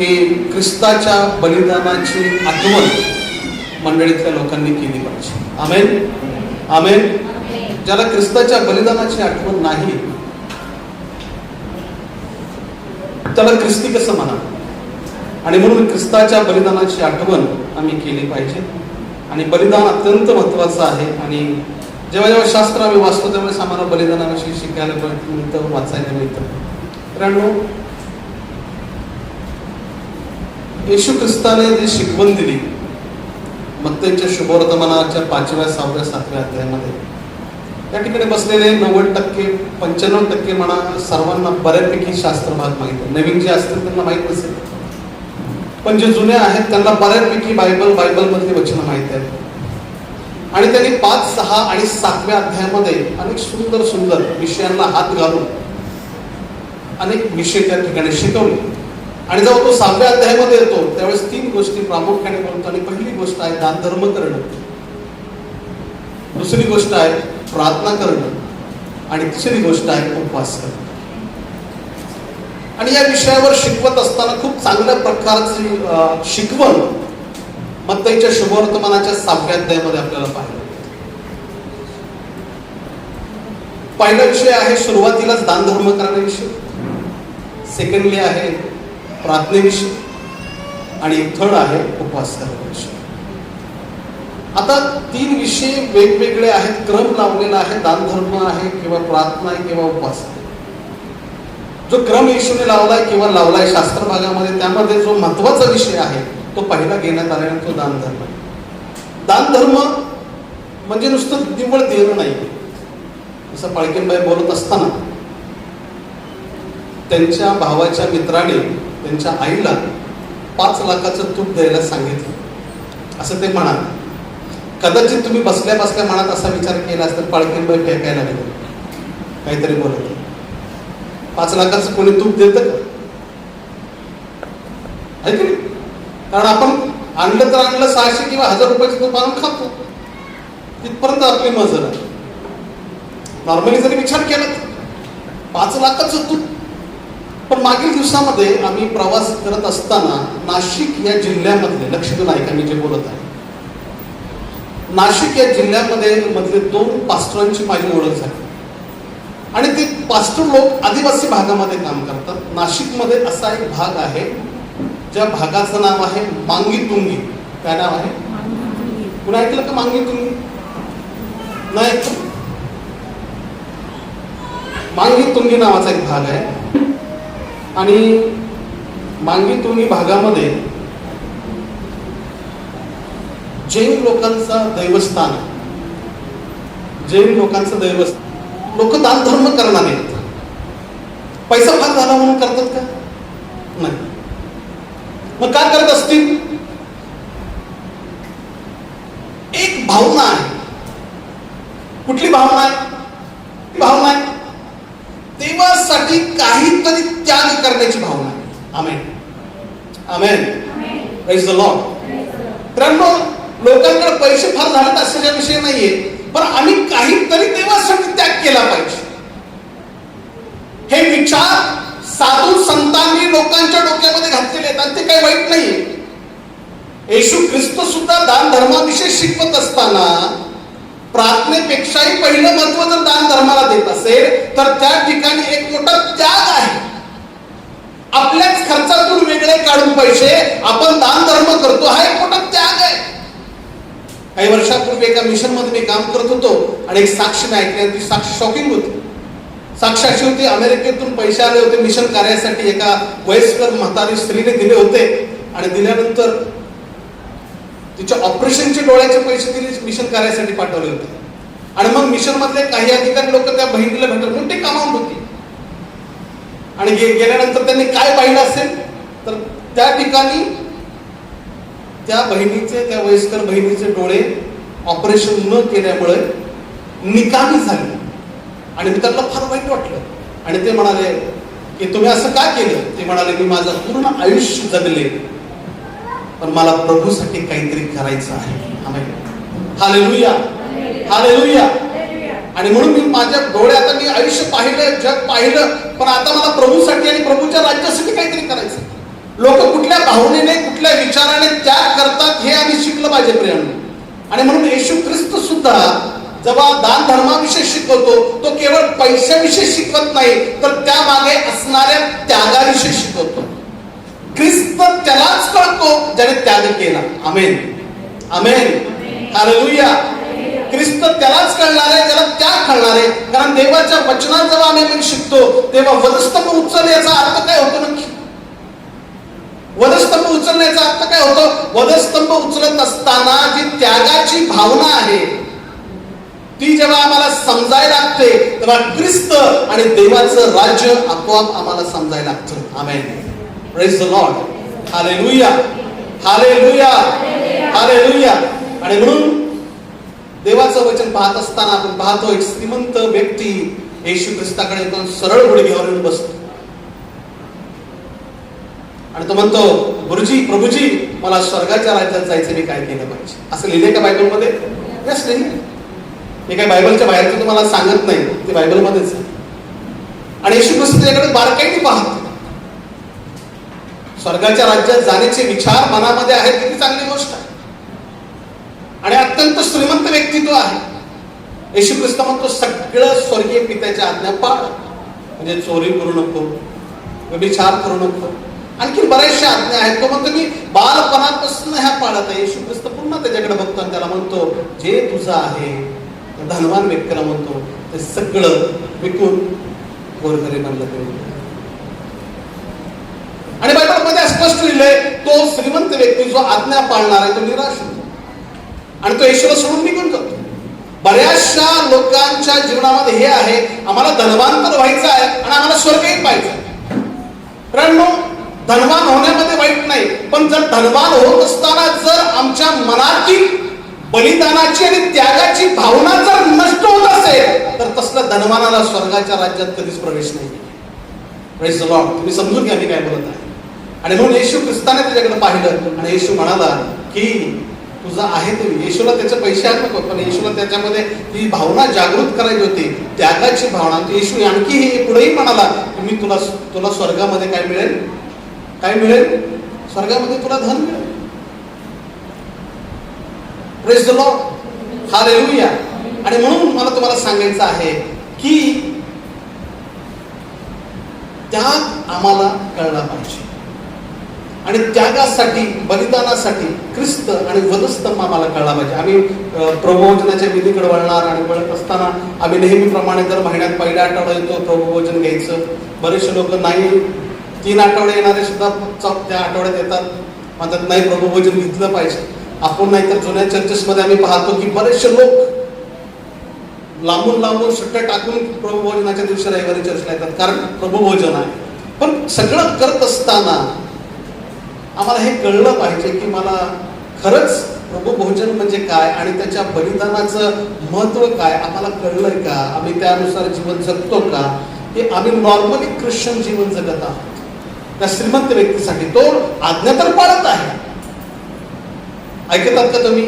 हे ख्रिस्ताच्या बलिदानाची आठवण मंडळीतल्या लोकांनी केली पाहिजे. आमेन आमेन. ज्याला ख्रिस्ताच्या बलिदानाची आठवण नाही त्याला ख्रिस्ती कसं म्हणा. आणि म्हणून ख्रिस्ताच्या बलिदानाची आठवण आम्ही केली पाहिजे. आणि बलिदान अत्यंत महत्वाचं आहे. आणि जेव्हा जेव्हा शास्त्र आम्ही वाचतो त्यावेळेस आम्हाला बलिदानाविषयी शिकायला मिळतं, वाचायला मिळतं. मित्रांनो, येशू ख्रिस्ताने जी शिकवण दिली मत्तईच्या शुभवर्तमानाच्या 5व्या, 6व्या, 7व्या अध्यायामध्ये, या ठिकाणी बसलेले 90%, 95% म्हणा सर्वांना बऱ्यापैकी शास्त्र भाग माहित आहे. नवीन जे असतील त्यांना माहीत नसेल, पण जे जुने आहेत त्यांना बऱ्यापैकी बायबलमधली वचनं माहित आहेत. आणि त्यांनी 5, 6 आणि 7व्या अध्यायामध्ये अनेक सुंदर सुंदर विषयांना हात घालून अनेक विषय त्या ठिकाणी शिकवले. आणि जेव्हा तो 6व्या अध्यायामध्ये येतो त्यावेळेस 3 गोष्टी प्रामुख्याने बोलतो. आणि पहिली गोष्ट आहे दानधर्म करणं, दुसरी गोष्ट आहे प्रार्थना करणं, आणि तिसरी गोष्ट आहे उपवास करणं. आणि या विषयावर शिकवत असताना खूप चांगल्या प्रकारची शिकवण मत्तईच्या शुभवर्तमानाच्या 6व्या अध्यायामध्ये आपल्याला पाहायला मिळते. पहिला विषय आहे सुरुवातीलाच दानधर्म करण्याविषयी, सेकंडली आहे प्रार्थनेविषयी, आणि थर्ड आहे उपवास करण्याविषयी. आता 3 विषय वेगवेगळे आहेत, क्रम लावलेला आहे. दानधर्म आहे किंवा प्रार्थना आहे किंवा उपवास आहे. जो क्रम येशूने लावलाय किंवा लावलाय शास्त्र भागामध्ये, त्यामध्ये जो महत्वाचा विषय आहे तो पहिला घेण्यात आलेला तो दानधर्म. दानधर्म म्हणजे नुसतं निव्वळ देणं नाही. जसं पाळकेबाई बोलत असताना त्यांच्या भावाच्या मित्राने त्यांच्या आईला 5 लाखाचं तूप द्यायला सांगितलं असं ते म्हणाले. कदाचित तुम्ही बसल्या बसल्या मनात असा विचार केला असता पाळकेबाई फेकायला लागले, काहीतरी बोलत. 5 लाखाचं कोणी तूप देतं का? आहे की नाही? कारण आपण आणलं तर आणलं 600 किंवा 1000 रुपयाचं तूप आणून खातो, तिथपर्यंत आपली मजल आहे. नॉर्मली जरी विचार केला 5 लाखाचं तूप. पण मागील दिवसामध्ये आम्ही प्रवास करत असताना नाशिक या जिल्ह्यामधले, लक्ष देऊन ऐका मी जे बोलत आहे, नाशिक या जिल्ह्यामध्ये मधले 2 पास्टरांची माझी ओळख झाली. आणि ते पास्टर लोक आदिवासी भागामध्ये काम करतात. नाशिकमध्ये असा एक भाग आहे ज्या भागाचं नाव आहे मांगीतुंगी. काय नाव आहे? कुणा ऐकलं का मांगीतुंगी? नाही. मांगीतुंगी नावाचा एक भाग आहे. आणि मांगीतुंगी भागामध्ये जैन लोकांचा दैवस्थान, जैन लोकांचं दैवस्थान. लोक दानधर्म करणार नाहीत. पैसा फार झाला म्हणून करतात का? नाही. मग काय करत असतील? एक भावना आहे. कुठली भावना आहे? भावना आहे देवासाठी काहीतरी त्याग करण्याची भावना आहे. Amen amen. Praise the Lord. मित्रांनो, लोकांकडे पैसे फार झालेत असा विषय नाहीये, पण आम्ही काहीतरी देवासाठी त्याग केला पाहिजे. हे विचार साधू संतांनी लोकांच्या डोक्यामध्ये घातलेले आहेत आणि ते काही वाईट नाहीये. येशू ख्रिस्त सुद्धा दान धर्माविषयी शिकवत असताना प्रार्थनेपेक्षाही पहिलं महत्व जर दान धर्माला देत असेल तर त्या ठिकाणी एक मोठा त्याग आहे. आपल्याच खर्चातून वेगळे काढून पैसे आपण दान धर्म करतो, हा एक मोठा त्याग आहे. काही वर्षापूर्वी एका मिशन मध्ये मी काम करत होतो आणि एक साक्ष मी ऐकली. ती साक्ष शॉकिंग होती. साक्ष अशी होती, अमेरिकेतून पैसे आले होते मिशन कार्यासाठी. एका वयस्कर म्हातारी स्त्रीने दिले होते आणि दिल्यानंतर तिच्या ऑपरेशनचे डोळ्याचे पैसे दिले, मिशन कार्यासाठी पाठवले होते. आणि मग मिशन मधले काही अधिकारी लोक त्या बहिणीला भेटले, मोठी कामावून होती. आणि गेल्यानंतर त्यांनी काय पाहिलं असेल तर त्या ठिकाणी त्या बहिणीचे, त्या वयस्कर बहिणीचे डोळे ऑपरेशन न केल्यामुळे निकामी झाले. आणि त्यांना फार वाईट वाटलं आणि ते म्हणाले की तुम्ही असं का केलं? ते म्हणाले मी माझं पूर्ण आयुष्य जगले पण मला प्रभूसाठी काहीतरी करायचं आहे. Hallelujah hallelujah. आणि म्हणून मी माझ्या डोळ्यात आता मी आयुष्य पाहिलं, जग पाहिलं, पण आता मला प्रभूसाठी आणि प्रभूच्या राज्यासाठी काहीतरी करायचं. लोक कुठल्या भावनेने, कुठल्या विचाराने त्याग करतात हे आम्ही शिकलं पाहिजे प्रियांनो. आणि म्हणून येशू ख्रिस्त सुद्धा जेव्हा दान धर्माविषयी शिकवतो, तो केवळ पैशाविषयी शिकवत नाही, तर त्यामागे असणाऱ्या त्यागाविषयी शिकवतो. ख्रिस्त त्यालाच कळतो ज्याने त्याग केला. आमेन, आमेन, हालेलुया. ख्रिस्त त्यालाच कळणार आहे ज्याला त्याग कळणार आहे. कारण देवाच्या वचनात जेव्हा आम्ही शिकतो तेव्हा वधस्तंभ उचलण्याचा अर्थ काय होतो नक्की? वधस्तंभ उचलण्याचा अर्थ काय होतो? वधस्तंभ उचलत असताना जी त्यागाची भावना आहे ती जेव्हा आम्हाला समजायला लागते, तेव्हा ख्रिस्त आणि देवाचं राज्य आपोआप आम्हाला समजायला लागतं. Amen, praise the Lord, hallelujah, hallelujah, hallelujah. आणि म्हणून देवाचं वचन पाहत असताना आपण पाहतो एक श्रीमंत व्यक्ती येशू ख्रिस्ताकडे येऊन सरळ गुडघ्यावर येऊन बसतो आणि तो म्हणतो, गुरुजी, प्रभूजी, मला स्वर्गाच्या राज्यात जायचं, मी काय केलं पाहिजे? असं लिहिलंय का बायबलमध्ये? यस, नाही. हे काय बायबलच्या बाहेरचं तुम्हाला सांगत नाही, ते बायबलमध्येच. आणि येशू ख्रिस्त त्याच्याकडे बारकाईने पाहतो. स्वर्गाच्या राज्यात जाण्याचे विचार मनामध्ये आहेत, किती चांगली गोष्ट आहे. आणि अत्यंत श्रीमंत व्यक्तित्व आहे. येशू ख्रिस्त म्हणतो, सगळं स्वर्गीय पित्याच्या आज्ञा पाळ. म्हणजे चोरी करू नको, व्यभिचार करू नको, आणखी बऱ्याचशा आज्ञा आहेत. तो म्हणतो मी बालपणापासून ह्या पाळत आहे. येशू ख्रिस्त पुन्हा त्याच्याकडे बघतो आणि त्याला म्हणतो, जे तुझं आहे, धनवान व्यक्तीला म्हणतो, ते सगळं विकून गोरगरिबांना दे. आणि बायबलमध्ये स्पष्ट लिहिलंय, तो श्रीमंत व्यक्ती जो आज्ञा पाळणार आहे तो निराश होतो आणि तो येशूला सोडून निघून जातो. बऱ्याचशा लोकांच्या जीवनामध्ये हे आहे, आम्हाला धनवान तर व्हायचं आहे आणि आम्हाला स्वर्गही पाहिजे. कारण धनवान होण्यामध्ये वाईट नाही, पण जर धनवान होत असताना जर आमच्या मनातील बलिदानाची आणि त्यागाची भावना जर नष्ट होत असेल, तर तसल्या धनवानाला स्वर्गाच्या राज्यात कधीच प्रवेश नाही. Praise the Lord. तुम्ही समजून घ्या मी काय बोलत आहे. आणि म्हणून येशू ख्रिस्ताने त्याच्याकडे पाहिलं आणि येशू म्हणाला की तुझं आहे ते. येशूला त्याचे पैसे आहेत नको, पण येशूला त्याच्यामध्ये ती भावना जागृत करायची होती, त्यागाची भावना. येशू आणखी हे पुढेही म्हणाला की मी तुला स्वर्गामध्ये काय मिळेल? काय मिळेल? स्वर्गामध्ये तुला धन मिळेल. Praise the Lord, hallelujah. आणि म्हणून मला तुम्हाला सांगायचं आहे की त्याग आम्हाला कळला पाहिजे. आणि त्यागासाठी, बलिदानासाठी ख्रिस्त आणि वधस्तंभ आम्हाला कळला पाहिजे. आम्ही प्रभुभोजनाच्या विधीकडे वळणार आणि वळत असताना आम्ही नेहमीप्रमाणे दर महिन्यात पहिल्या आठवडा येतो प्रभुभोजन घ्यायचं. बरेचसे लोक नाही, 3 आठवडे येणारे सुद्धा त्या आठवड्यात येतात, म्हणतात नाही प्रभुभोजन घेतलं पाहिजे आपण. नाही तर जुन्या चर्चेसमध्ये आम्ही पाहतो की बरेचसे लोक लांबून लांबून सुट्ट्या टाकून प्रभुभोजनाच्या दिवशी रविवारी चर्चला येतात, कारण प्रभुभोजन आहे. पण सगळं करत असताना आम्हाला हे कळलं पाहिजे की मला खरंच प्रभुभोजन म्हणजे काय आणि त्याच्या बलिदानाचं महत्व काय आम्हाला कळलंय का? आम्ही त्यानुसार जीवन जगतो का? हे आम्ही नॉर्मली ख्रिश्चन जीवन जगत आहोत. त्या श्रीमंत व्यक्तीसाठी तो आज्ञा तर पाळत आहे. ऐकतात का तुम्ही?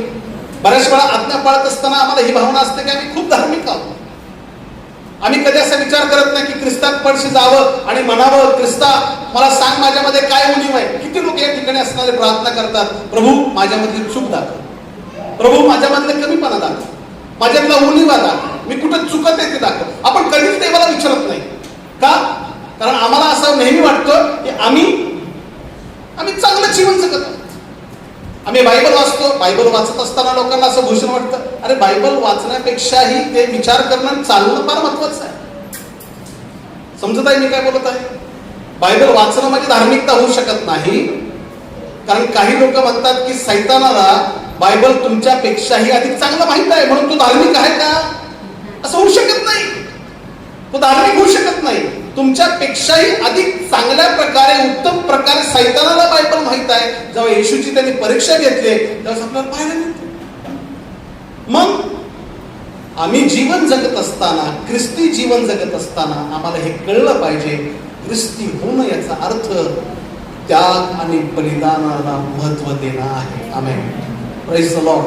बऱ्याच वेळा आज्ञा पाळत असताना आम्हाला ही भावना असते की आम्ही खूप धार्मिक आहोत. आम्ही कधी असा विचार करत नाही की ख्रिस्तात पडशी जावं आणि म्हणावं, ख्रिस्ता मला सांग माझ्यामध्ये काय उणीव आहे. किती लोक या ठिकाणी असणारे प्रार्थना करतात, प्रभू माझ्यामधली चूक दाखव, प्रभू माझ्यामधले कमीपणा दाखव, माझ्यातला उणीवा दाखव, मी कुठं चुकत आहे ते दाखव. आपण कधीच देवाला विचारत नाही का? कारण आम्हाला असं नेहमी वाटतं की आम्ही चांगलं जीवन जगत आहोत. आम्ही बायबल वाचतो, बायबल वाचत असताना लोकांना असं भूषण वाटतं, अरे बायबल वाचण्यापेक्षाही ते विचार करणं, चालणं फार महत्वाचं आहे. समजत आहे मी काय बोलत आहे? बायबल वाचणं म्हणजे धार्मिकता होऊ शकत नाही. कारण काही लोक म्हणतात की सैतानाला बायबल तुमच्यापेक्षाही अधिक चांगलं माहित आहे म्हणून तो धार्मिक आहे का? असं होऊ शकत नाही. तो धार्मिक होऊ शकत नाही. तुमच्यापेक्षाही अधिक चांगल्या प्रकारे, उत्तम प्रकारे सैतानाला बायबल माहित आहे. जेव्हा येशूची त्यांनी परीक्षा घेतली तेव्हा आपल्याला पाहायला मिळतं. मग आम्ही जीवन जगत असताना, ख्रिस्ती जीवन जगत असताना आम्हाला हे कळलं पाहिजे, ख्रिस्ती होणं याचा अर्थ त्याग आणि बलिदानाला महत्व देणं आहे. आमेन, प्रेज द लॉर्ड.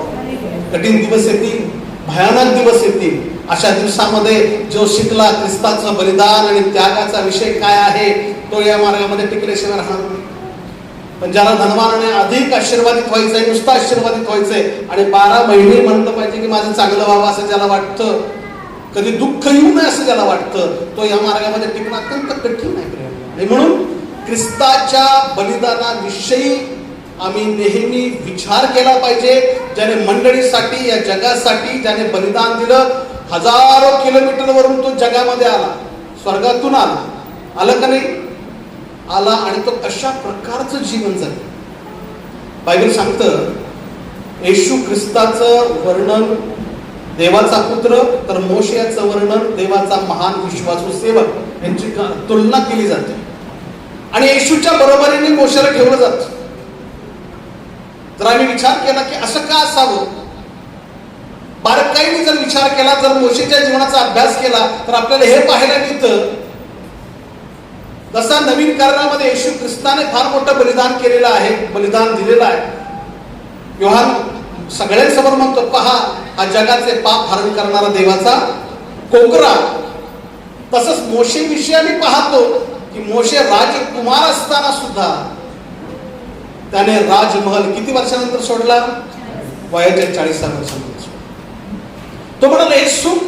कठीण दिवस येतील, भयानक दिवस येतील. अशा दिवसामध्ये जो शिकला ख्रिस्ताचं बलिदान आणि त्यागाचा विषय काय आहे तो या मार्गामध्ये टिकल्याशिवाय राहणार नाही. पण ज्याला धनवानाने अधिक आशीर्वादित व्हायचंय, नुसतं आशीर्वादित व्हायचंय आणि 12 महिने म्हणलं पाहिजे की माझं चांगलं व्हावं असं ज्याला वाटतं, कधी दुःख येऊ नये असं ज्याला वाटतं, तो या मार्गामध्ये टिकणं अत्यंत कठीण आहे. आणि म्हणून ख्रिस्ताच्या बलिदानाविषयी आम्ही नेहमी विचार केला पाहिजे. ज्याने मंडळीसाठी, या जगासाठी ज्याने बलिदान दिलं, हजारो किलोमीटरवरून तो जगामध्ये आला, स्वर्गातून आला का नाही? आला. आणि तो कशा प्रकारचं जीवन जगलं. बायबल सांगतं येशू ख्रिस्ताचं वर्णन देवाचा पुत्र, तर मोशेचं वर्णन देवाचा महान विश्वासू सेवक यांची तुलना केली जाते. आणि येशूच्या बरोबरीने मोशेला ठेवलं जातं. जर आम्ही विचार केला की असं का असावं, बारकाईने जर विचार केला, जर मोशेच्या जीवनाचा अभ्यास केला, तर आपल्याला हे पाहायला मिळतं जसा नवीन करारामध्ये येशू ख्रिस्ताने फार मोठं बलिदान केलेलं आहे, बलिदान दिलेलं आहे. योहान सगळ्यांसमोर म्हणतो, पहा हा जगाचे पाप हरण करणारा देवाचा कोकरा. तसंच मोशेविषयी आम्ही पाहतो की मोशे राजकुमार असताना सुद्धा त्याने राजमहल किती वर्षानंतर सोडला? वयाच्या 40 वर्षानंतर सोडला. तो म्हणाला हे सुख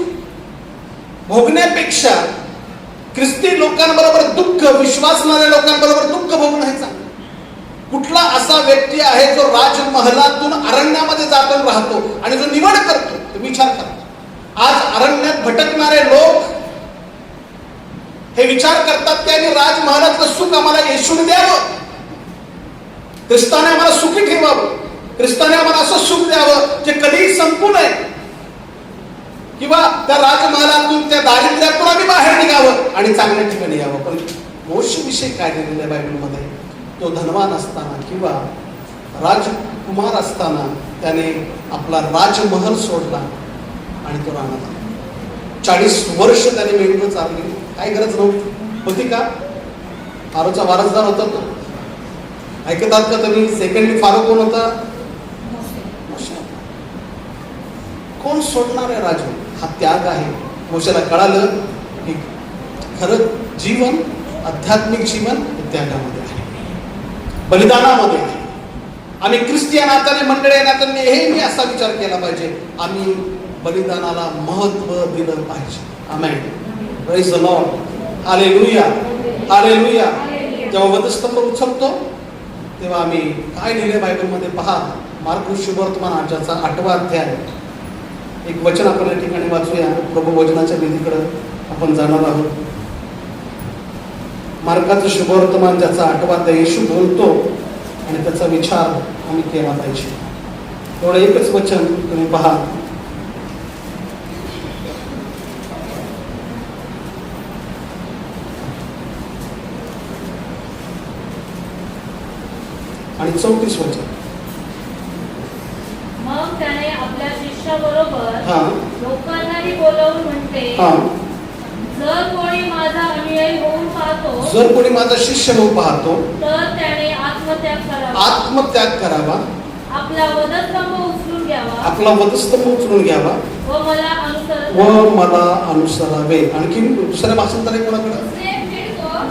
भोगण्यापेक्षा ख्रिस्ती लोकांबरोबर दुःख, विश्वासणाऱ्या लोकांबरोबर दुःख भोगणं हे चांगलं. कुठला असा व्यक्ती आहे जो राजमहलातून अरण्यामध्ये जातो राहतो आणि जो निवड करतो? तुम्ही विचार करा. आज अरण्यात भटकणारे लोक हे विचार करतात की आम्ही राजमहालातलं सुख आम्हाला येशूने द्यावं, ख्रिस्ताने आम्हाला सुखी ठेवावं, ख्रिस्ताने आम्हाला असं सुख द्यावं जे कधीही संपू नये, किंवा त्या राजमहालातून, त्या दारिद्र्यातून आम्ही बाहेर निघावं आणि चांगल्या ठिकाणी यावं. पण मोशेविषयी काय लिहिलेलं आहे बायबलमध्ये? तो धनवान असताना किंवा राजकुमार असताना त्याने आपला राजमहल सोडला आणि तो राहणार आला. 40 वर्ष त्याने मेंढरं चालली. काय गरज नव्हती होती का? फारोचा वारसदार होता तो. ऐकतात का तुम्ही? सेकंडली फारो कोण होता? कोण सोडणार आहे राजू? हा त्याग आहे. मोशेला कळालं की खरं जीवन, आध्यात्मिक जीवन त्यागामध्ये आहे, बलिदानामध्ये आहे. आम्ही ख्रिस्ती नात्याने, मंडळी नात्याने नेहमी असा विचार केला पाहिजे, आम्ही बलिदानाला महत्व दिलं पाहिजे. Amen. Praise the Lord. Hallelujah, hallelujah. जेव्हा वधस्तंभ उचलतो तेव्हा आम्ही काय लिहिले बायबलमध्ये पहा. मार्क शुभवर्तमान आजचा 8वा अध्याय. एक वचन आपण या ठिकाणी वाचूया. प्रभू वचनाच्या विधीकडे आपण जाणार आहोत. मार्काचं शुभवर्तमान ज्याचा 8वा अध्याय, येशू बोलतो आणि त्याचा विचार आम्ही केला पाहिजे. एवढं एकच वचन तुम्ही पहा. आणि 34 वचन. मग त्याने आपल्या शिष्याबरोबर हा लोकांनाही बोलावून म्हणते, हा जर कोणी माझा अनुयायी होऊन पाहतो, जर कोणी माझा शिष्य होऊन पाहतो, तर त्याने आत्मत्याग करावा, आत्मत्याग करावा, आपला वधस्तंभ उचलून घ्यावा, आपला वधस्तंभ उचलून घ्यावा व मला अनुसरावे. आणखी दुसऱ्या भाषांतर आहे कोणाकडे?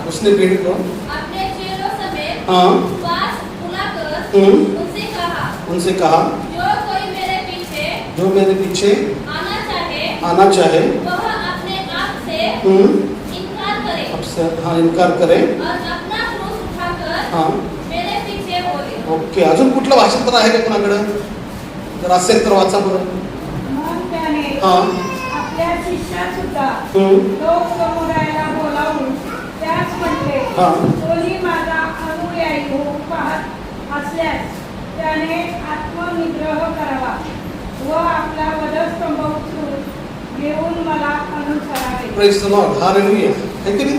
उसने भेड़ को अपने चेलों समेत हाँ 5 बुलाकर उनसे कहा जो मेरे पीछे आना चाहे वह अपने आप से इनकार करे, इनकार करे और अपना क्रूस उठाकर हाँ मेरे पीछे होवे. ओके. अजून कुठलं भाषांतर आहे का कोणाकडे? जर असेल तर वाचा बरं. मग त्याने हाँ आपल्या शिष्यात सुद्धा लोक समुदायाला बोलावून त्याच म्हटले, हाँ कोणी माझा अनुयायी होऊ पाहत असल्यास त्याने आत्मनिग्रह करावा व आपला वधस्तंभ उचलून घेऊन मला अनुसरावे. Praise the Lord. हालेलुया. है की नाही?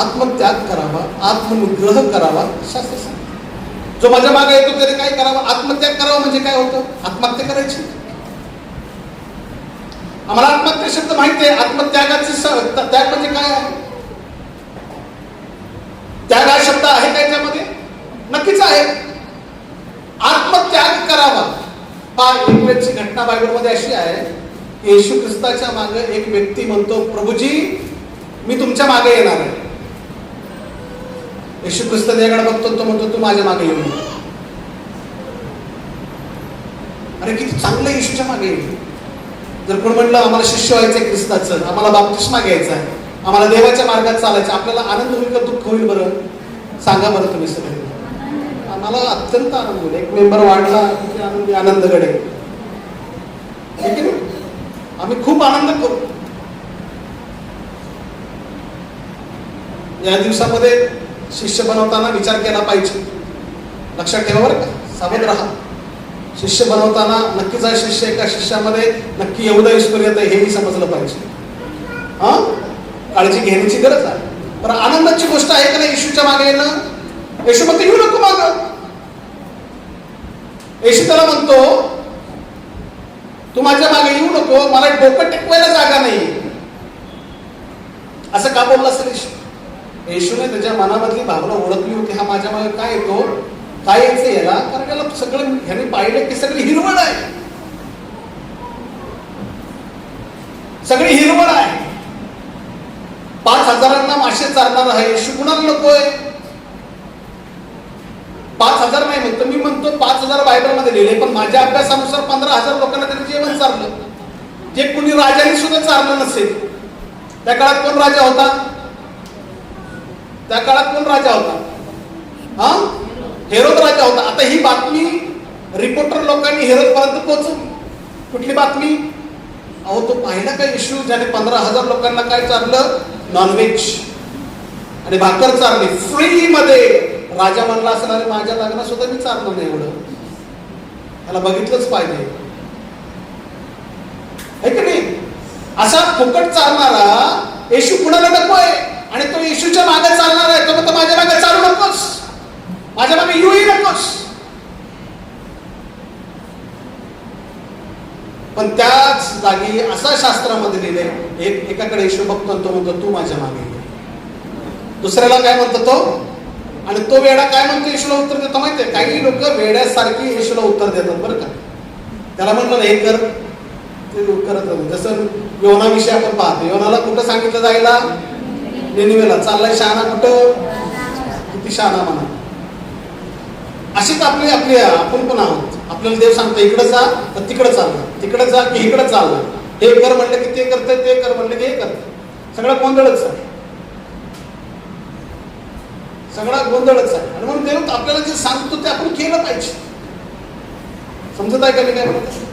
आत्मत्याग करावा, आत्मनिग्रह करावा. शास्त्र सांगतं जो माझ्या मागे येतो त्याने काय करावं? आत्मत्याग करावा. म्हणजे काय होतं? आत्महत्या करायची. आम्हाला आत्महत्या शब्द माहिती आहे. आत्मत्यागाचे त्याग म्हणजे काय आहे? त्याग हा शब्द आहे का याच्यामध्ये? नक्कीच आहे. आत्मत्याग करावा. एक वेळची घटना बायबलमध्ये अशी आहे, येशू ख्रिस्ताच्या मागे एक व्यक्ती म्हणतो, प्रभूजी मी तुमच्या मागे येणार आहे. येशू ख्रिस्त त्याकडे बघतो, तो म्हणतो तू माझ्या मागे येऊ नको. अरे किती चांगलं येशूच्या मागे येईल. जर कोण म्हणलं आम्हाला शिष्य व्हायचंय ख्रिस्ताचं, आम्हाला बाप्तिस्मा घ्यायचा आहे, आम्हाला देवाच्या मार्गात चालायचं, आपल्याला आनंद होईल का दुःख होईल बरं? सांगा बरं तुम्ही सगळे. आम्हाला अत्यंत आनंद होईल. एक मेंबर वाढला की आनंद घडेल. आम्ही खूप आनंद करू. या दिवसामध्ये शिष्य बनवताना विचार केला पाहिजे. लक्षात ठेवा बरं का, सावध राहा. शिष्य बनवताना नक्कीच आहे शिष्य एका शिष्यामध्ये नक्की एवढं ऐश्वर्यात आहे हेही समजलं पाहिजे. हा, काळजी घेण्याची गरज आहे. पण आनंदाची गोष्ट आहे का नाही येशूच्या मागे येणं? येशू म्हणतो येऊ नको माग. येशू त्याला म्हणतो तू माझ्या मागे येऊ नको, मला डोकं टेकवायला जागा नाही. असं का बोलला असेल येशू? येशूने त्याच्या मनामधली भावना ओळखली होती. हा माझ्या मागे काय येतो, काय यायचं याला? कारण याला सगळं ह्याने पाहिलं की सगळी हिरवळ आहे, सगळी हिरवळ आहे. 5,000 मासे चारणार आहे. येशू कुणाला नकोय? 5,000 नाही म्हणतो, मी म्हणतो 5,000 बायबलमध्ये लिहिले, पण माझ्या अभ्यासानुसार 15,000 लोकांना त्यांनी जेवण चारलं, जे कुणी राजाने सुद्धा चारलं नसेल. त्या काळात कोण राजा होता? त्या काळात कोण राजा होता? हा, हेरोद राजा होता. आता ही बातमी रिपोर्टर लोकांनी हेरोद पर्यंत पोहोचवली. कुठली बातमी? अहो तो पाहिला का येशू ज्याने 15,000 लोकांना काय चारलं? नॉनव्हेज आणि भाकर चारली फ्री मध्ये. राजा म्हणला असेल अरे माझ्या लग्नात सुद्धा मी चारलं नाही एवढं, त्याला बघितलंच पाहिजे. है की नाही? असा फुकट चालणारा येशू कुणाला नकोय, आणि तो येशूच्या मागे चालणार आहे. तो म्हणतो माझ्या मागे चालू नकोस, माझ्या मागे येऊही नकोस. पण त्याच जागी असा शास्त्रामध्ये लिहिले, एकाकडे येशू बघतो तो म्हणतो तू माझ्या मागे ये. दुसऱ्याला काय म्हणतो तो? आणि तो वेडा काय म्हणतो येशूला उत्तर देतो माहितीये? काही लोक वेड्यासारखी येशूला उत्तर देतात बरं का. त्याला म्हणलं हे कर, ते करत नाही. जसं योनाविषयी आपण पाहतो, योनाला कुठं सांगितलं जायला? निनिवेला. चाललाय शहाणा कुठं? किती शहाणा म्हणा. अशीच आपली आपण पण आहोत. आपल्याला देव सांगतो इकडे जा तर तिकडे चाललं, तिकडे जा की इकडे चाललं, हे कर म्हणलं की ते करतंय, ते कर म्हणलं की हे करतंय. सगळं गोंधळच आहे, सगळा गोंधळच आहे. आणि म्हणून देव आपल्याला जे सांगतो ते आपण केलं पाहिजे. समजत आहे का मी काय म्हणतो?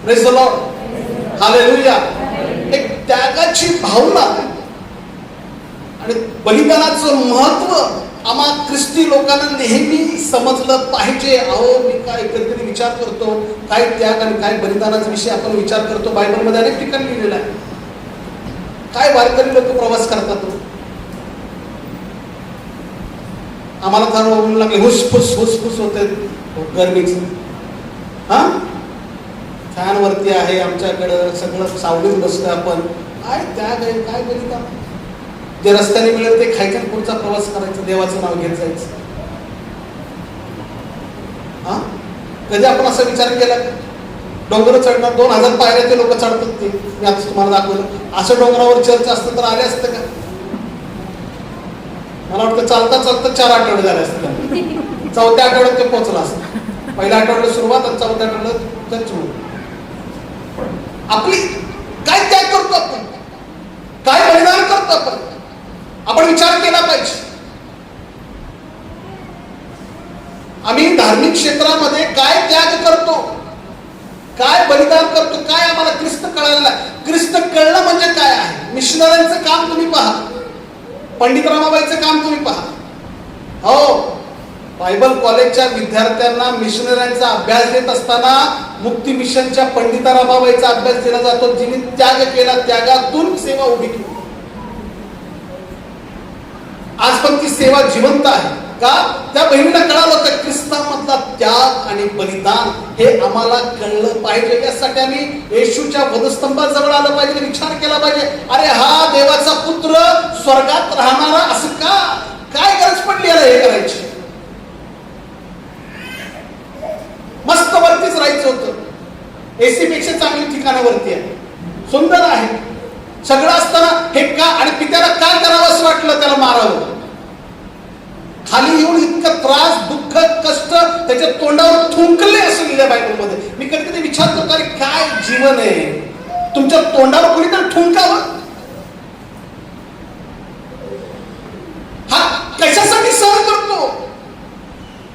Praise the Lord, hallelujah. एक त्यागाची भावना आणि बलिदानाचं महत्व आम्हा ख्रिस्ती लोकांना नेहमी समजलं पाहिजे. अहो मी काय कधीतरी विचार करतो, काय त्याग आणि काय बलिदानाचा विषय आपण विचार करतो. बायबलमध्ये अनेक ठिकाणी लिहिलेलं आहे. काय वारकरी लोक प्रवास करतात. आम्हाला तर होऊन लागले हुसफुस हुसफुस होते गरमीच. हा, फॅन वरती आहे आमच्याकडं, सगळं सावलीत बसलं आपण. काय त्याग आहे, काय बलिदान. जे रस्त्याने मिळेल ते खायचं, पुढचा प्रवास करायचा, देवाचं नाव घेत जायचं. हा, कधी आपण असा विचार केला? डोंगर चढणार 2,000 पायऱ्या ते लोक चढतात. ते मी आता तुम्हाला दाखवलं. असं डोंगरावर चर्च असतं तर आले असतं का? मला वाटतं चालता चालता 4 आठवडे झाले असते. 4थ्या आठवड्यात ते पोहोचलं असतं. पहिल्या आठवड्यात सुरुवात आणि 4थ्या आठवड्यात चर्च म्हणून. आपली काय त्याग करतो आपण, काय बलिदान करतो आपण विचार केला पाहिजे. आम्ही धार्मिक क्षेत्रामध्ये काय त्याग करतो, काय बलिदान करतो, काय आम्हाला ख्रिस्त कळायला. ख्रिस्त कळलं म्हणजे काय आहे? मिशनऱ्यांचं काम तुम्ही पहा, पंडित रमाबाईचं काम तुम्ही पहा. हो, बायबल कॉलेजच्या विद्यार्थ्यांना मिशनऱ्यांचा अभ्यास देत असताना मुक्ती मिशनच्या पंडिता रमाबाईचा अभ्यास दिला जातो, जिने त्याग केला, त्यागातून सेवा उभी केली. आज पण ती सेवा जिवंत आहे का? त्या बहिणीला कळालं होतं ख्रिस्तामधला त्याग आणि बलिदान हे आम्हाला कळलं पाहिजे. यासाठी आम्ही येशूच्या वधस्तंभाजवळ आलं पाहिजे, विचार केला पाहिजे. अरे हा देवाचा पुत्र स्वर्गात राहणारा, असं का, काय गरज पडली याला हे करायची? मस्त वरतीच राहायचं होतं. एसी पेक्षा चांगली ठिकाणावरती आहे, सुंदर आहे, सगळं असताना हे का? आणि पित्याला काय करावं असं वाटलं त्याला मारावं. त्रास, दुःख, कष्ट त्याच्या तोंडावर थुंकले असं लिहिलं बायबलमध्ये. मी कधी कधी विचार करतो, अरे काय जीवन आहे, तुमच्या तोंडावर कोणीतरी थुंकावं. हा कशासाठी सहन करतो?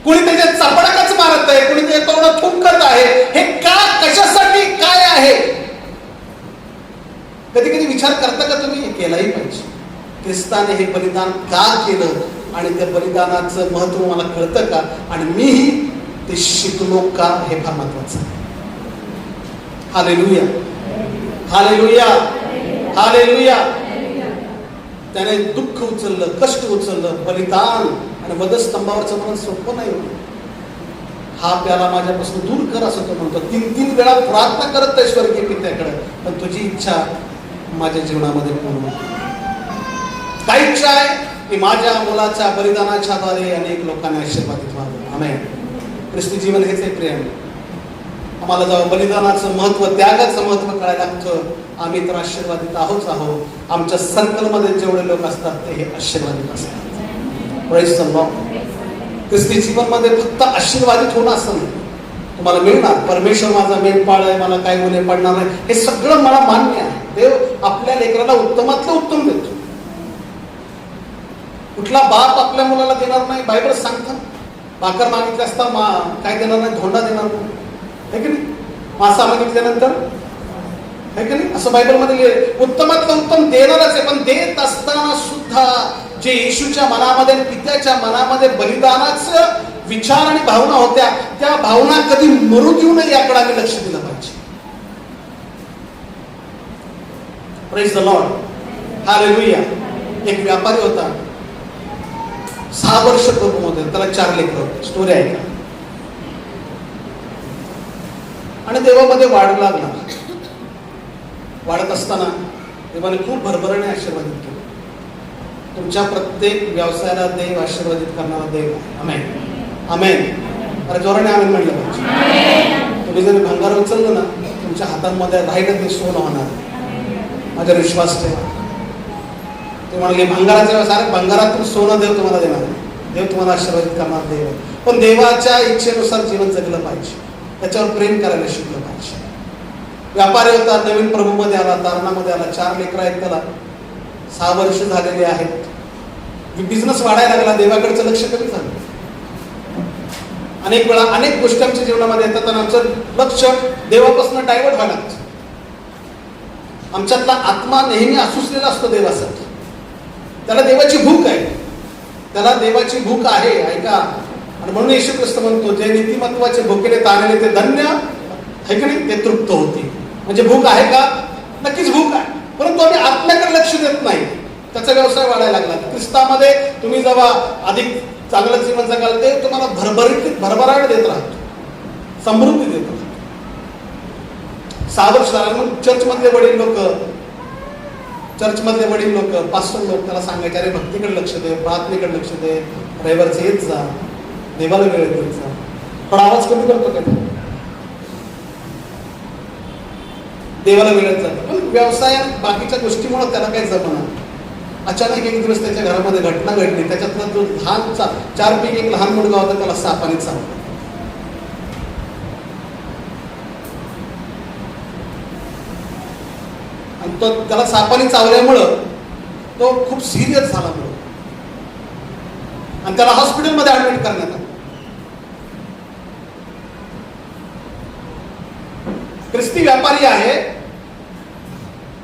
कोणी त्याच्या चपडाकाच मारत आहे, कोणी त्याच्या तोंडात थुंकत आहे. हे का, कशासाठी, काय आहे? कधी कधी विचार करता का तुम्ही? हे केलाही पाहिजे. ख्रिस्ताने हे बलिदान का केलं आणि त्या बलिदानाचं महत्व मला कळतं का, आणि मीही ते शिकलो का, हे फार महत्वाचं आहे. Hallelujah, hallelujah, hallelujah. त्याने दुःख उचललं, कष्ट उचललं, बलिदान आणि वधस्तंभावरचं मरण सोपं नाही. हा प्याला माझ्यापासून दूर कर असं तो म्हणतो. 3 वेळा प्रार्थना करत आहे स्वर्गीय पित्याकडे, पण तुझी इच्छा माझ्या जीवनामध्ये पूर्ण. काय इच्छा आहे की माझ्या मुलाच्या बलिदानाच्या द्वारे अनेक लोकांना आशीर्वादित व्हावं. आमेन. ख्रिस्ती जीवन हेच आहे प्रेम. आम्हाला जेव्हा बलिदानाचं महत्व, त्यागाचं महत्व कळायला लागतं, आम्ही तर आशीर्वादित आहोत. आमच्या सर्कलमध्ये जेवढे लोक असतात ते हे आशीर्वादित असतात. Praise the Lord. ख्रिस्ती जीवनमध्ये फक्त आशीर्वादित होणं असं नाही. तुम्हाला मिळणार, परमेश्वर माझा मेंढपाळ आहे, मला काय गुन्हे पडणार नाही, हे सगळं मला मान्य आहे. देव आपल्या लेकराला उत्तमातलं उत्तम देतो. कुठला बाप आपल्या मुलाला देणार नाही? बायबल सांगतं, भाकर मागितली असता काय देणार नाही? धोंडा देणार नाही, है की नाही? मासा मागितल्यानंतर, है की नाही? असं बायबलमध्ये उत्तमातलं उत्तम देणारच आहे. पण देत असताना सुद्धा जे येशूच्या मनामध्ये, पित्याच्या मनामध्ये बलिदानाचं विचार आणि भावना होत्या, त्या भावना कधी मरू देऊ नये याकडे आम्ही लक्ष दिलं पाहिजे. Praise the Lord, hallelujah. एक व्यापारी होता, 6 वर्ष प्रभूमध्ये, त्याला 4 लेकरं. स्टोरी आहे का? आणि देवामध्ये वाढ लागला. वाढत असताना देवाने खूप भरभराने आशीर्वादित केलं. तुमच्या प्रत्येक व्यवसायाला देव आशीर्वादित करणारा देव आहे. आमेन, आमेन. अरे जोराने आमेन म्हणलं पाहिजे. तुम्ही जर भंगार उचललं ना, तुमच्या हातांमध्ये राहिलं ते सोनं होणार. माझ्यावर विश्वास ठेवा. ते म्हणाले भंगाराच्या व्यवसाय, भंगारातून सोनं देव तुम्हाला देणार. देव तुम्हाला आशीर्वादित करणार देव. पण देवाच्या इच्छेनुसार जीवन जगलं पाहिजे, त्याच्यावर प्रेम करायला शिकलं पाहिजे. व्यापारी होता, नवीन प्रभूमध्ये आला, तारणामध्ये आला, 4 लेकरं आहेत त्याला, 6 वर्ष झालेले आहेत. बिझनेस वाढायला लागला, देवाकडचं लक्ष कमी झालं. अनेक वेळा अनेक गोष्टी आमच्या जीवनामध्ये येतात आणि आमचं लक्ष देवापासून डायव्हर्ट व्हायला लागतं. आमच्यातला आत्मा नेहमी आसुसलेला असतो देवासाठी. त्याला देवाची भूक आहे, त्याला देवाची भूक आहे, ऐका. आणि म्हणून येशू ख्रिस्त म्हणतो, जे नीतिमत्वाचे भुकेने तारले ते धन्य, है की नाही? ते तृप्त होते. म्हणजे भूक आहे का? नक्कीच भूक आहे, परंतु आम्ही आत्म्याकडे लक्ष देत नाही. त्याचा व्यवसाय वाढायला लागला. ख्रिस्तामध्ये तुम्ही जेव्हा अधिक चांगलं जीवन जगाल, ते तुम्हाला भरभराट देत राहतो, समृद्धी देत राहतो. 6 वर्ष झालं मग चर्चमधले वडील लोक, पास्टर लोक त्याला सांगायचे, अरे भक्तीकडे लक्ष दे, प्रार्थनेकडे लक्ष दे, रविवारचं येत जा, देवाला वेळ देत जा. पण आवाज कमी करतो का? देवाला वेळच जातो. पण व्यवसायात बाकीच्या गोष्टीमुळे त्याला काही जमणार. अचानक एक दिवस त्याच्या घरामध्ये घटना घडली. त्याच्यातला जो लहानचा 4 पैकी एक लहान मुलगा होता, त्याला सापाने चावला. आणि तो त्याला सापाने चावल्यामुळं तो खूप सिरियस झाला आणि त्याला हॉस्पिटलमध्ये ऍडमिट करण्यात आलं. ख्रिस्ती व्यापारी आहे,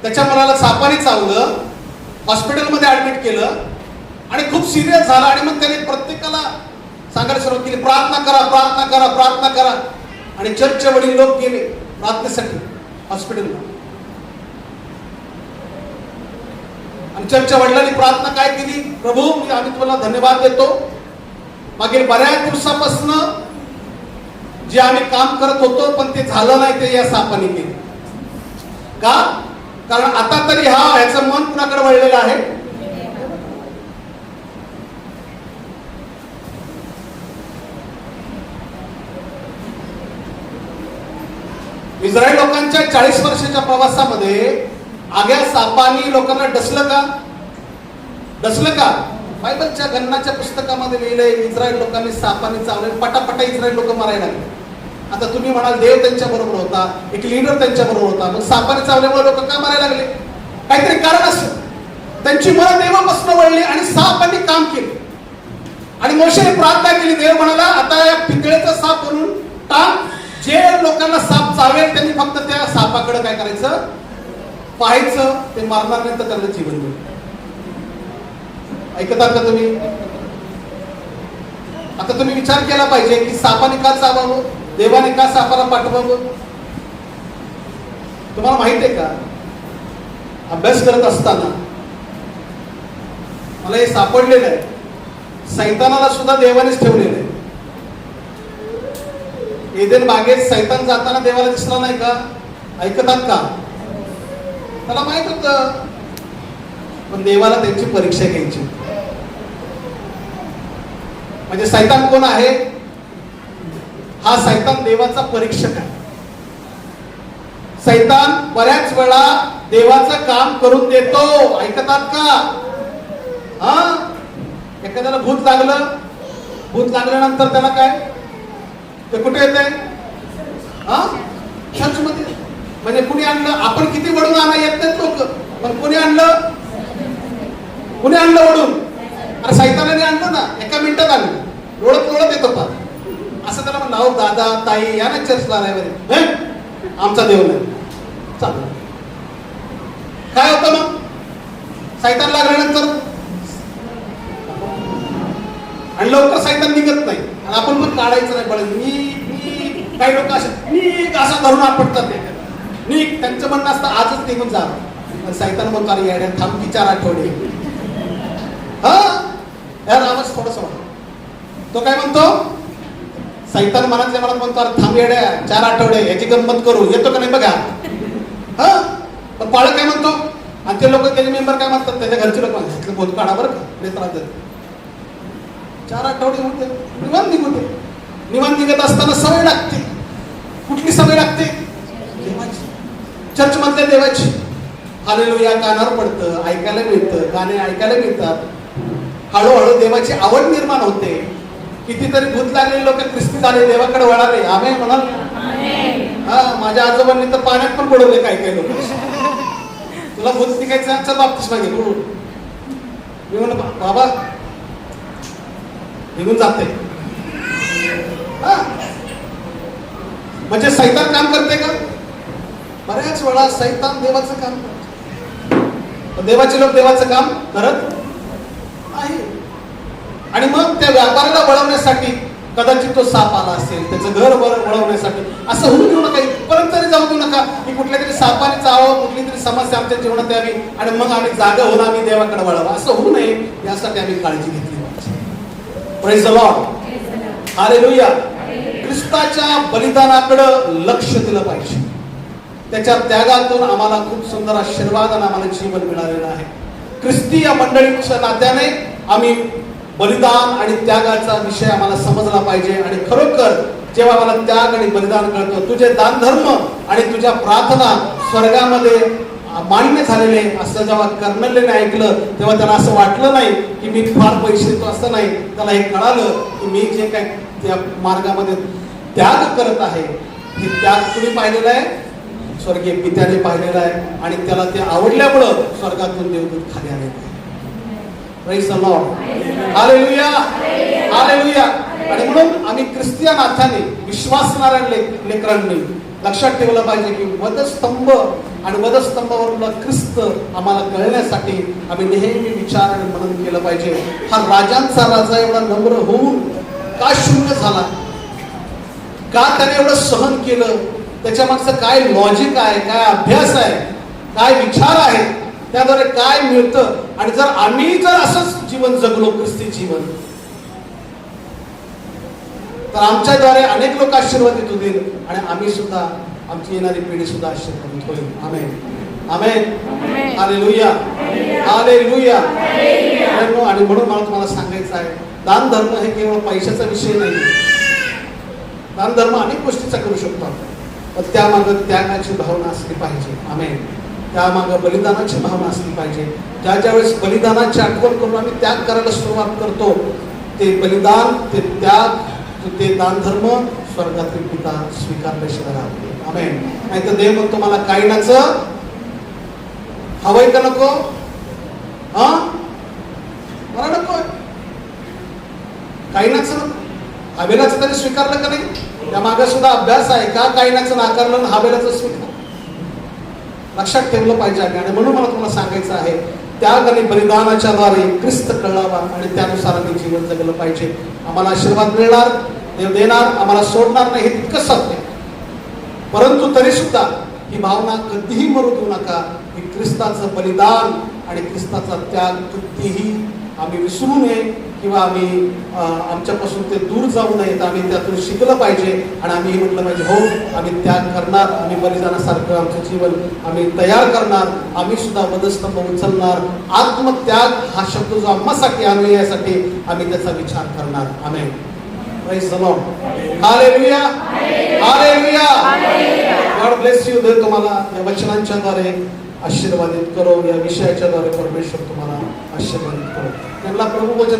त्याच्या मुलाला सापाने चावलं, हॉस्पिटलमध्ये ऍडमिट केलं आणि खूप सिरियस झाला. आणि मग त्याने प्रत्येकाला सांगायला सुरुवात केली, प्रार्थना करा, प्रार्थना करा, प्रार्थना करा. आणि चर्चचे वडील लोक गेले प्रार्थनेसाठी हॉस्पिटलला. आणि चर्चच्या वडिलांनी प्रार्थना काय केली? प्रभू, आम्ही तुम्हाला धन्यवाद देतो, मागील बऱ्याच दिवसापासून जे आम्ही काम करत होतो पण ते झालं नाही, ते या सापाने केलं. का? कारण आता तरी ह्याचं मन कुणाकडे वळलेलं आहे? इस्रायल लोकांच्या 40 वर्षाच्या प्रवासामध्ये आग्या सापानी लोकांना डसलं का? बायबलच्या गणनाच्या पुस्तकामध्ये लिहिलंय इस्रायल लोकांनी सापाने चावले, पटापटा इस्रायल लोक मारायला लागले. आता तुम्ही म्हणाल देव त्यांच्या बरोबर होता, एक लीडर त्यांच्या बरोबर होता, मग सापाने चावल्यामुळे लोक का मारायला लागले? काहीतरी कारण असेल. त्यांची मनं देवापासून वळली आणि सापांनी काम केले. आणि मोशेने प्रार्थना केली, देव म्हणाला आता या पितळेचा साप बनवून टाक, जे लोकांना साप चावेल त्यांनी फक्त त्या सापाकडे काय करायचं, पाहायचं, ते मारणार नाही तर त्यांना जीवन देऊ. ऐकता का तुम्ही? आता तुम्ही विचार केला पाहिजे की सापाने का चावावं, देवाने का सापाला पाठवावं? तुम्हाला माहित आहे का, अभ्यास करत असताना मला हे सापडलेलं आहे, सैतानाला सुद्धा देवानेच ठेवलेलं आहे. एदेन बागेत सैतान जाताना देवाला दिसला नाही का? ऐकतात का? त्याला माहित होतं, पण देवाला त्यांची परीक्षा घ्यायची. म्हणजे सैतान कोण आहे? हा सैतान देवाचा परीक्षक आहे. सैतान बऱ्याच वेळा देवाचं काम करून देतो. ऐकतात का? हा, एखाद्याला भूत लागलं, भूत लागल्यानंतर त्याला काय, ते कुठे येते? हा, चर्च मध्ये. म्हणजे कुणी आणलं? आपण किती वडून आणा येत नाहीत लोक, पण कुणी आणलं? कुणी आणलं वडून? अरे सैतानाने आणलं ना, एका मिनिटात आणलं, लोळत लोळत येतो पा. असं त्याला म्हणलं, अहो दादा ताई या ना चर्चला नाही, आमचा देव नाही चालू. काय होतं मग? सैतान लागल्यानंतर आणि लवकर सैतान निघत नाही, आणि आपण पण काढायचं नाही बळ. मी काही लोक असे असं धरून आपटतात, त्यांचं म्हणणं असतं आजच निघून जा. सैतान म्हणतो अरे येड्या थांब की 4 आठवडे. हा यार आवाज थोडंसं वाटतं. तो काय म्हणतो? सैतान मनातल्या मनात म्हणतो अरे थांब येड्या 4 आठवडे याची गंमत करू, येतो का नाही बघा. हा, पण पाळक काय म्हणतो? आणि ते लोक त्याचे मेंबर काय म्हणतात, त्याच्या घरचे लोक म्हणतात बोध काढा बरं का, त्रास देत. 4 आठवडे म्हणते निवांत निघून दे. निवांत निघत असताना सवय लागते. कुठली सवय लागते? देवाची, चर्च मधल्या देवाची. हालेलुया कानावर पडतं, ऐकायला मिळतं, गाणे ऐकायला मिळतात. हळूहळू देवाची आवड निर्माण होते. कितीतरी भूत लागलेले लोक ख्रिस्ती झाले, देवाकडे वळाले. आमेन म्हणाल? हा, माझ्या आजोबांनी तर पाण्यात पण बुडवले काही काही लोक. तुला भूत निघायचं, चल बाप्तिस्मा घे. मी म्हणलं बाबा निघून जाते. हा, म्हणजे सैतान काम करते का? बऱ्याच वेळा सैतान देवाचं काम करते, देवाचे लोक देवाचं काम करत आहे. आणि मग त्या व्यापाऱ्याला वळवण्यासाठी कदाचित तो साप आला असेल, त्याचं घर वळवण्यासाठी. असं होऊ देऊ नका, इथपर्यंत तरी जाऊ देऊ नका की कुठल्या तरी सापाने चावावं, कुठली तरी समस्या आमच्या जीवनात यावी आणि मग आम्ही जागा होऊन आम्ही देवाकडे वळावं. असं होऊ नये यासाठी आम्ही काळजी घेतली पाहिजे. Praise the Lord, hallelujah. ख्रिस्ताच्या बलिदानाकडे लक्ष दिलं पाहिजे. त्याच्या त्यागातून आम्हाला खूप सुंदर आशीर्वाद आणि आम्हाला जीवन मिळालेलं आहे. ख्रिस्ती या मंडळीच्या नात्याने आम्ही बलिदान आणि त्यागाचा विषय आम्हाला समजला पाहिजे. आणि खरोखर जेव्हा मला त्याग आणि बलिदान कळतो, तुझे दानधर्म आणि तुझ्या प्रार्थना स्वर्गामध्ये मान्य झालेले असं जेव्हा कर्नलने ऐकलं, तेव्हा त्याला असं वाटलं नाही की मी फार पैसे देतो, असं नाही. त्याला हे कळालं की मी जे काय त्या मार्गामध्ये त्याग करत आहे, हे त्याग तुम्ही पाहिलेला आहे, स्वर्गीय पित्याने पाहिलेला आहे. आणि त्याला ते आवडल्यामुळं स्वर्गातून देवदूत खाली आले. Praise the Lord, hallelujah, hallelujah. आणि म्हणून आम्ही ख्रिस्ती नात्याने विश्वासणाऱ्या लेकरांनी लक्षात ठेवलं पाहिजे की वधस्तंभ आणि वधस्तंभावरला ख्रिस्त आम्हाला कळण्यासाठी आम्ही नेहमी विचार आणि मनन केलं पाहिजे. हा राजांचा राजा एवढा नम्र होऊन का शून्य झाला? का त्याने एवढं सहन केलं? त्याच्या मागचं काय लॉजिक आहे, काय अभ्यास आहे, काय विचार आहे, त्याद्वारे काय मिळतं? आणि जर आम्ही जर असंच जीवन जगलो, ख्रिस्ती जीवन, तर आमच्याद्वारे अनेक लोक आशीर्वादित होतील आणि आम्ही सुद्धा, आमची येणारी पिढी सुद्धा आशीर्वादित होईल. आमेन, आमेन, हालेलुया, हालेलुया. आणि म्हणून मला तुम्हाला सांगायचं आहे, दान धर्म हे केवळ पैशाचा विषय नाही. दान धर्म अनेक गोष्टीचा करू शकतो, पण त्यामागे त्यागाची भावना असली पाहिजे. आमेन. त्यामागे बलिदानाची भावना असली पाहिजे. ज्या वेळेस बलिदानाची आठवण करून आम्ही त्याग करायला सुरुवात करतो, ते बलिदान, ते त्याग, ते दानधर्म स्वर्गातील पिता स्वीकारल्याशिवाय राहते. आमेन. नाही तर देव म्हणतो मला कायनाचं हवंय का नको? हा, मला नकोय. कायनाचं नको. हाबेलाचं त्याने स्वीकारलं का नाही? त्या मागे सुद्धा अभ्यास आहे का कायनाचं नाकारलं आणि हाबेलाचं स्वीकार. लक्षात ठेवलं पाहिजे. आणि म्हणून मला तुम्हाला सांगायचं आहे, त्याग आणि बलिदानाच्या द्वारे ख्रिस्त कळावा आणि त्यानुसार आम्ही जीवन जगलं पाहिजे. आम्हाला आशीर्वाद मिळणार, देव देणार, आम्हाला सोडणार नाही, हे तितकं सत्य. परंतु तरी सुद्धा ही भावना कधीही मरू देऊ नका की ख्रिस्ताचं बलिदान आणि ख्रिस्ताचा त्याग कधीही आम्ही विसरू नये किंवा आम्ही आमच्यापासून ते दूर जाऊ नयेत. आम्ही त्यातून शिकलं पाहिजे आणि आम्ही म्हटलं पाहिजे हो आम्ही त्याग करणार, आम्ही बलिदानासारखं आमचं जीवन आम्ही तयार करणार, आम्ही सुद्धा वधस्तंभ उचलणार. आत्मत्याग हा शब्द जो आम्हासाठी आणू यासाठी आम्ही त्याचा विचार करणार. Amen. Praise the Lord. Hallelujah. Hallelujah. God bless you. देव तुम्हाला या वचनांच्या द्वारे आशीर्वादित करो, या विषयाच्या द्वारे परमेश्वर तुम्हाला आशीर्वादित करो. त्यांना प्रभू वचन